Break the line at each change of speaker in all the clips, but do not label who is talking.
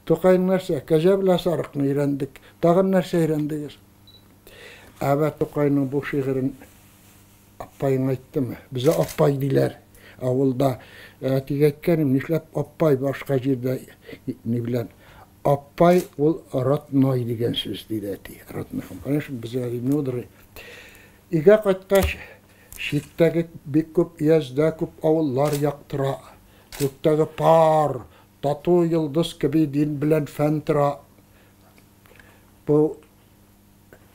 Toqayın нәрсе, кәжәбілі сарықны үйрендік, тағын нәрсе үйрендігіз. Әбә Тоқайның бұл шиғырын аппайың айтты ма? Бізе аппай дейлер. Ауылда әтіге әйткенім, нешләп аппай башқа жерде не білен. Аппай ол ратной деген сөз дейді әті. Ратнайым. Конечно, бізе әдеймі одыры. Иге қайтқаш, шеттегі бек көп, езді көп ауыллар яқтыра. Көктегі пар, тату йылдыз кеби дин білен фәнтіра. Бұл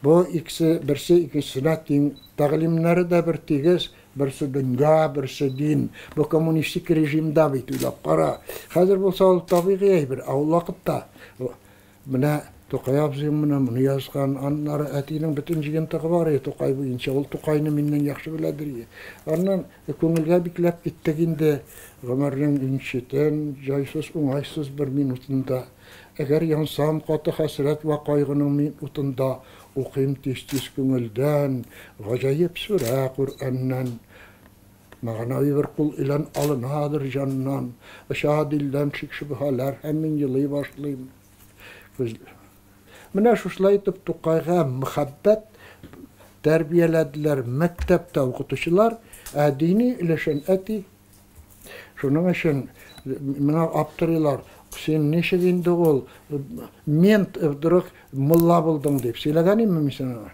бірсі икісіне тең тағылимлері де бір тегіз, бірсі дүнга, бірсі дин. Бұл коммунистик режимда бейт үйлап қара. Қазір бұл сауыл табиғи бір ауыл вақытта. Мына Тоқай абзым мұны yazған аннары әтінің бүтін жегентігі бар е, Тоқай бойынша. Ол Тоқайны менен яқшы біләдір е. Аннан көңілге бикләп кеттігінде ғымардың үншетен, жайсыз, оңайсыз бір минутында. Әгер янсам қаты хәсірет ва қайғының минутында оқим тез-тез көңілден, ғажайып сүрә Құр'аннан. Мағанауи бір құл илан алынадыр жаннан. Аша дилден шик-шүбхалар әмін елай башлайым. Мына шушылай итеп Тоқайға мөхәббәт тәрбияләділер мәктәптә укытучылар, дини өлешен әти. Шуның өчен мына аптырыйлар, сен ничек инде ул мен вдруг мулла булдым дип сөйләгән имме мисана.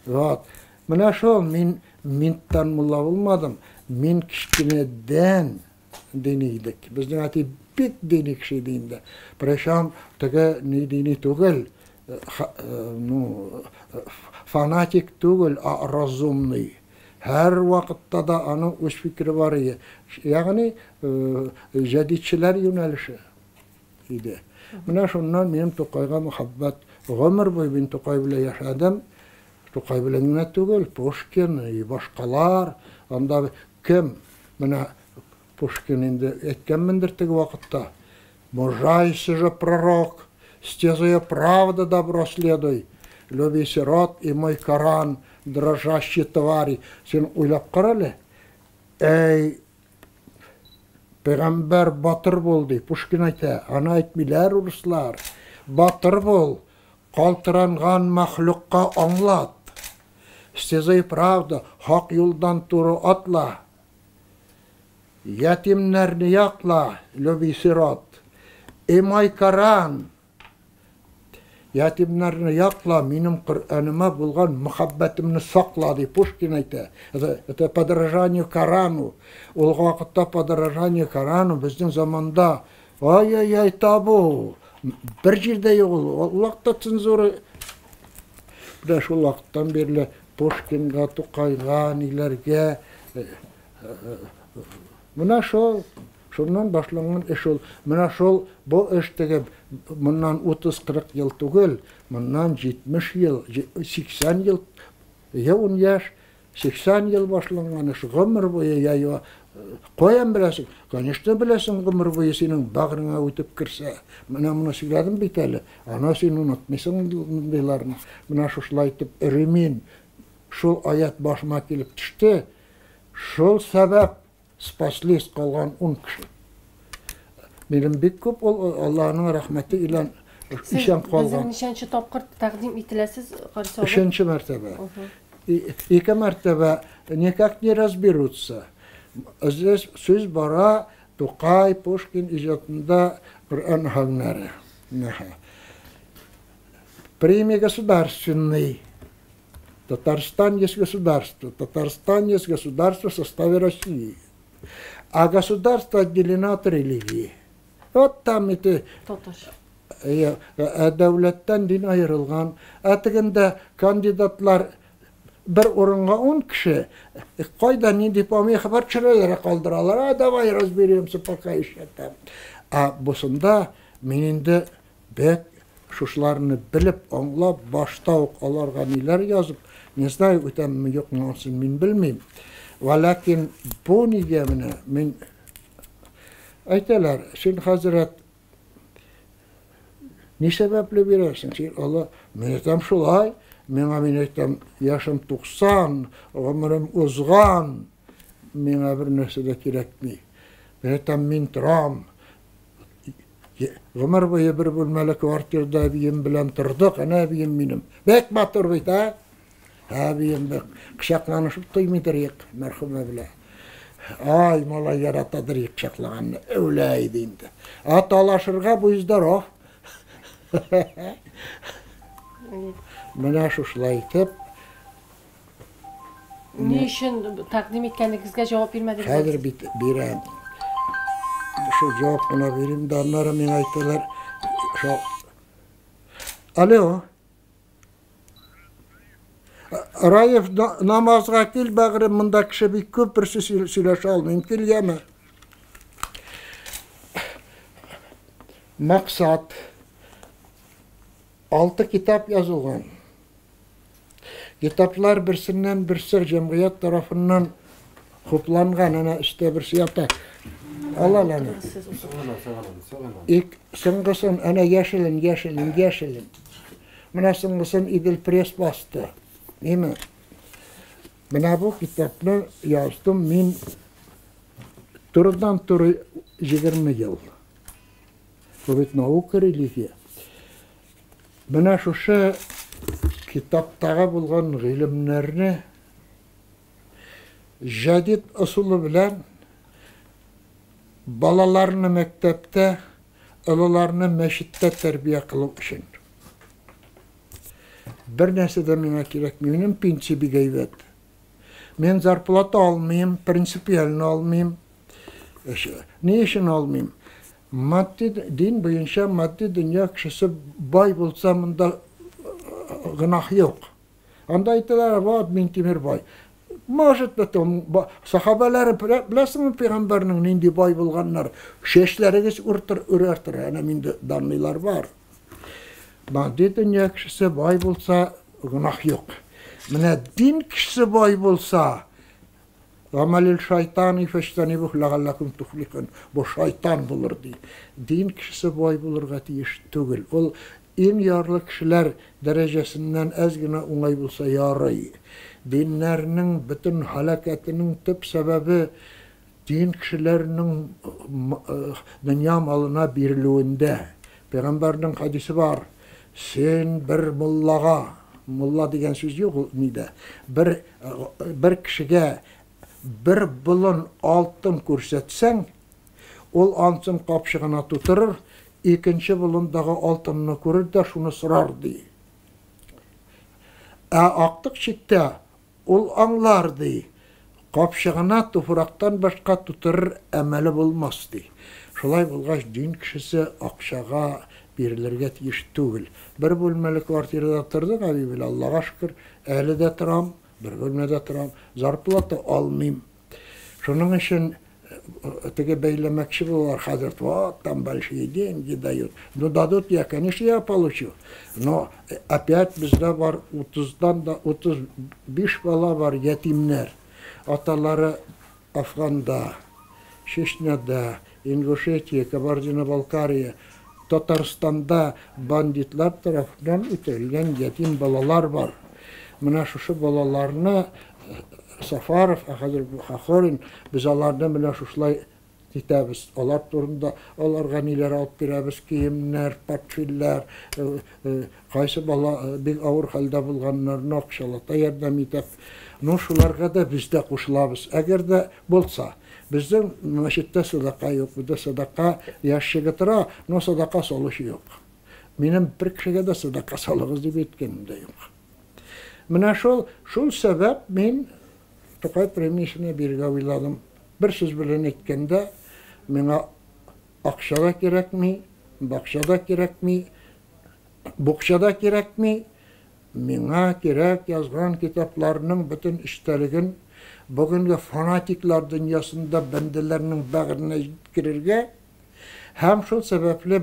Вот. Мына шул минттан мулла булмадым. Мин кичкенәдән дини идек. Безнең әти бик дини кеше инде. Причем теге ни дини түгел, фанатик түгел, разумный. Her вакытта да аның үз фикере бар иде. Ягъни җәдитчеләр юнәлеше иде. Менә шуннан минем Тоқайга мөхәббәт, гомер буе мин Тоқай белән яшәдем. Тоқай белән генә түгел, Пушкин и башкалар, анда кем? Менә Пушкин инде әйткәнмендер теге вакытта. Мужайся же пророк, стезая правда добро следуй, люби сирот и мой Коран, дрожащие твари. Сен уйлап каралы. Эй, Пәйгамбәр батыр булды, Пушкин әйтә, аны әйтмиләр урыслар. Батыр бул, калтыранган мәхлукка аңлат. Стезай правда, хак юлдан туры атла. Ятимнәрне якла, люби сирот. И мой Коран. Ятимнәрне якла, минем Коръаныма булган мөхәббәтемне сакла, ди Пушкин әйтә. Это подражание Корану. Ул вакытта подражание Корану безнең заманда ай-ай-ай табу. Бер җирдә юк ул. Вакытта цензура. Бу шул вакыттан бирле Пушкинга, Тоқайга, ниләргә менә шул шуннан башланган эш ул. Менә шул бу эш теге моннан 30-40 ел түгел, моннан 70 ел, 80 ел, 10 яшь, 80 ел башланган эш. Гомер буе яйва каян беләсең? Конечно, беләсең, гомер буе синең багырыңа үтеп кирсә. Менә моны сөйләдем бит әле. Ана син онытмыйсың диләрне. Менә шулай итеп Ремин шул аят башыма килеп төште. Шул сәбәп спаслись калган 10 кеше. Минем бик күп Аллаһның рәхмәте илан ишан калган.
Безнең ничәнче тапкыр тәкъдим ителәсез, Карисов?
3-нче мәртәбә. 2 мәртәбә никак не разберутся. Здесь сүз бара Тоқай, Пушкин иҗатында Коръан хәлләре. Премия государственный. Татарстан есть государство. Татарстан есть государство в составе России. А государство отделено от религии. Вот там это... Дәүләттән дин айырылган. Әтегендә кандидатлар бер урынга 10 кеше. Кайда нинди помех хәбәр төшерәләр, калдыралар. Давай разберемся пока еще там. Бусында мин инде бек шушларны белеп, аңлап, башта ук аларга ниләр язып, не знаю, үтәмме юкмы мин белмим. Валакин бу нигә менә мин әйтәләр, син хәзрәт ни сәбәпле бирәсең? Син Алла, мин әйтәм шулай, миңа мин әйтәм яшым 90, гомерем узган, миңа бер нәрсә дә кирәкми. Мин әйтәм мин торам, Ömür boyu bir bölmeli kvartirda abiyim bilen tırdık. Ana abiyim benim. Bek batır beyt ha. Abiyim bek. Kışaklanışıp duymidir yık. Merhume bile. Ay mola yaratadır yık kışaklaganını. Öyleydi indi. Atalaşırga bu yüzden o. Mına şuşlaytıp.
Ne için takdim etkenliğinizge cevap vermediniz?
Hayır bir şu cevap buna vereyim de onlara min aytılar. Alo. Arayıf namazga kil bağırı mında kişi bir köprüsü süleş almayayım. Kil yeme. Maksat 6 kitap yazılgan. Kitaplar birsinden birisi cemiyet tarafından hoplangan. Ana işte birisi yaptı. Allah lan. İlk sıngısın ana yeşilin. Buna sıngısın İdil Pres bastı. Değil mi? Buna bu kitapını yazdım. Min turdan turu 20 yıl. Bu bit nauka religiya. Buna şu kitaptağı bulgan ilimlerini jadid usulü bilen balalarını mektepte, ılılarını meşitte terbiye kılıp için. Bir nesi de mene gerekmiyor. Prinsipi gayvet. Men zarplata almayayım, prinsipiyelini almayayım. Ne işin almayayım? Maddi din boyunca maddi dünya kişisi bay bulsa bunda günah yok. Anda aytılar var min timir bay. Maşet beton sahabeler bilesin mi peygamberinin nindi bay bulganlar şeşleriz ürertir. Yani minde danlılar var. Maddi dünya kişisi bay bulsa günah yok. Mine din kişisi bay bulsa amelil şeytani feştenibuh lagallakum tuflikun. Bu şeytan bulur diye. Din kişisi bay bulur gati iş tügül. Ol en yarlı kişiler derecesinden ezgine onay bulsa yarayı. Dinlerinin bütün halaketinin tüp sebebi din kişilerinin dünya malına birliğinde. Peygamberinin hadisi var. Sen bir mulla degen söz yok nide. Bir kişiye bir bulun altın körsetsen, ol ansın kapşığına tuturur, ikinci bulundağı altınını görür de şunu sorar diye. Aktık çıktı, ol anlar diye. Kapşığına tufraktan başka tuturur, emeli bulmaz diye. Şolay bulgaç din kişisi akşağa birilerge tiyiş tügül. Bir bölmeli kvartirada tırdık abi bile Allah'a şükür. Ehli de tıram, bir bölmede tıram. Zarplatı almayayım. Şunun için öteki beylemekşi bu var. Hazret tam şey deyin gidiyor. No dadut yakın işi yapalışıyor. No опять bizde var 30'dan da 35 bala var yetimler. Ataları Afgan'da, Şişne'de, İnguşetiye, Kabardino-Balkariya, Tataristan'da banditler tarafından ötelgen yetim balalar var. Buna şu balalarını Safarov, Hakorin, biz onlardan bile şuşlay titəbiz. Onlar turunda, onlarga neler alıp birəbiz, kiyimler, patfiller, qaysı bala bir ağır halde bulganlarını akşalata yardım etip, no şularga da biz de koşulabız. Eğer de bolsa, bizim meşitte sadaka yok, bu da sadaka yaşıgıtıra, no sadaka soluşu yok. Benim bir kişiye de sadaka salığız deyip etkenim de yok. Mına şol sebep men Tokay Premisi'ne bir gaviladım. Bir söz bilen etkende, bana akşada gerek mi, bakşada gerek mi, bukşada gerek mi, bana gerek yazgan kitaplarının bütün işlerinin bugünkü fanatiklar dünyasında bendelerinin bağrına girerge, hem şu sebeple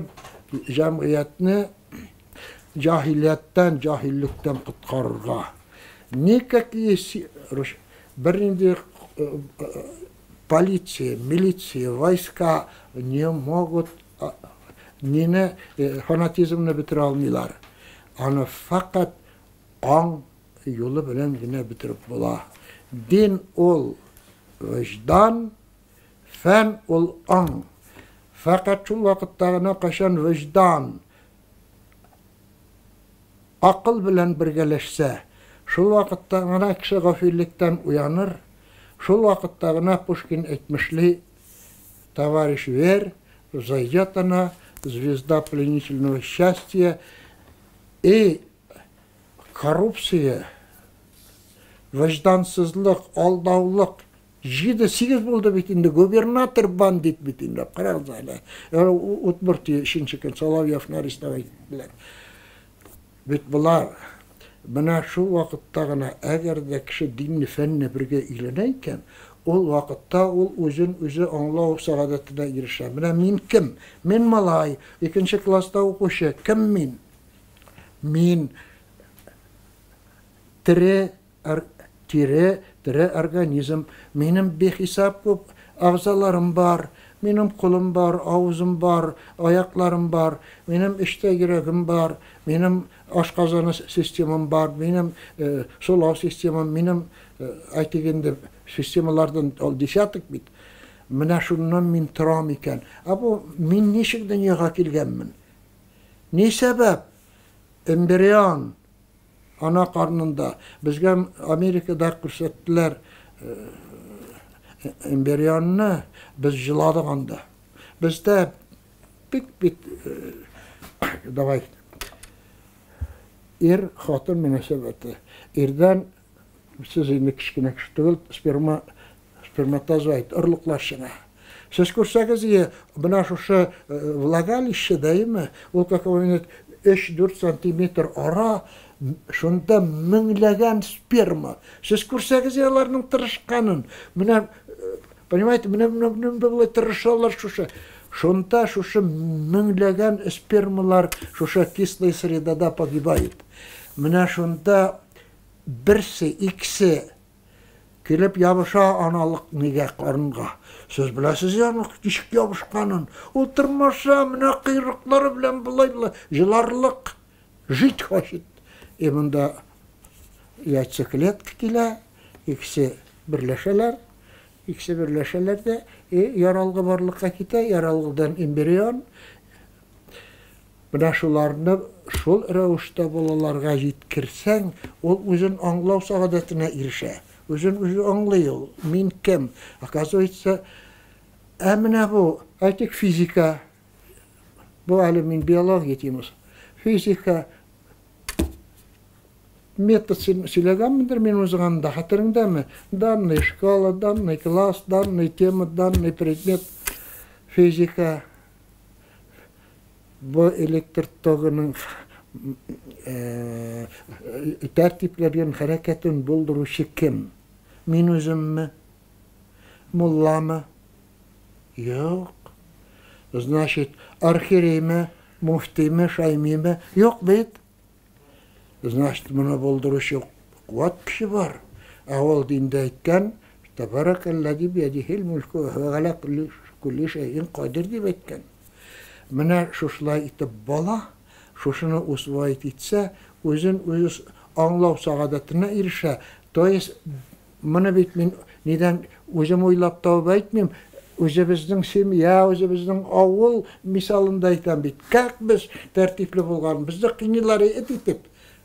cemiyetini cahillikten kurtarırga. Никакие birinde полиция, милиция, войска не могут fanatizmle bitir almıyorlar. Ama fakat an yolu bilen yine bitirip bula. Din ol vicdan, fen ol an. Fakat şul vakittagına kaşan vicdan, akıl bilen birgeleşse, şul vakittagına kişi gafillikten uyanır, şul vakittagına Pushkin etmişli, товарищ Вер, зайдет она, звезда пленительного счастья, и korrupsiya, vicdansızlık, aldauluk, 7-8 buldu bitinde, gubernator bandit bitinde, karar zayla. Yani utburti, şinçikin, Solovyov, Naristovay bilir. Bit bular, bana şu vakittagına, eğer de kişi dinli fenne birge ileneyken, ol vakitta ol özü anlav saadetine girişe. Bana min kim? Min malay, ikinci klasta okuşu, kim min? Min tire organizm, benim behisap köp ağzalarım var, benim kolum var, ağzım var, ayaklarım var, benim işte yüreğim var, benim aşkazanı sistemim var, benim solav sistemim, benim aytigende sistemalardan dişatık bit. Mına şundan min tıram iken. Ama min neşik dünyaga kilgenmin? Ne sebep? Embriyon ana karnında. Bizge Amerika'da kürsüttüler embriyonunu biz jıladık anda. Bizde bit davay hatun münasebeti. Erden siz indi kişkine kiştügül spermatozoid ırlıklaşına. Siz kursanız iyi, buna şu vлагалище değil mi? O kakavaynet 3-4 santimetre ara, şunda minglegen sperma. Siz kursanız yalarının tırışkanın. Buna, понимаете, buna böyle tırışarlar şuşa. Şunda şuşa minglegen spermalar şuşa кислой средада погибает. Buna şunda birisi, ikisi kelip yapışa analık nigahlarınğa. Siz bilesiz yani dişik yapışkanın. Oturmasa mına kıyrıkları bilen bulay jılarlık. Jit hoşit. Bunda yatsıklet ile ikisi birleşeler. İkisi birleşeler de yaralgı varlıkka kite, yaralgıdan embriyon. Buna şularını şol rəvişdə bolalarga yetkirsen, ol özün anlav saadetine erişe. Özü anlıyor. Min kim? Оказывается, emine bu. Aytik fizika. Bu alimin biyologi etimiz. Fizika metod söylegan midir men o'ziganda hatırında mı? Данный школа, данный класс, данный тема, данный предмет. Fizika. Bu elektrik toğunun tertiplerin hareketin bulduruşu kim? Min özüm mü? Mulla mı? Yok. Значит, arxirey mi? Mufti mi? Şaymi mi? Yok bit. Значит, bunu bulduruşu kuvat kişi var. Avol dindeyken Tebarakellezi biyedihil mulku ve ala kulli şeyin kadir deyip etken. Mına şuşlay itip bala, şuşunu usvayit itse, özü anlav saadetine erişe. Toyes, mına bitmin, neden özüm oylap tavba etmeyim, özümüzün semya, özümüzün avul misalındayken bit. Kak biz tertipli bulgan, bizde kinileri etitip.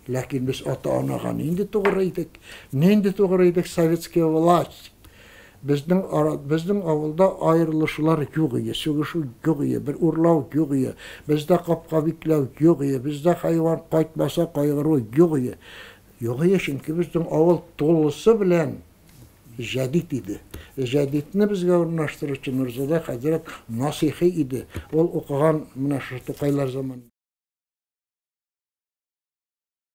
Lakin biz ata-anaga nindi toğraydık. Nindi toğraydık sovetskiy vlast. Bizden avulda ayrılışlar yok idi, sögüşü yok idi, bir urlav yok idi, bizde kapkaviklav yok idi, bizde hayvan qaytmasa qaygırı yok idi. Yok idi çünkü bizden avul tolusu bilen jadid idi. Jadidni bizge ornaştırıcı Mirzada Hazret nasihi idi. Ol okugan mına şu Toqaylar zaman.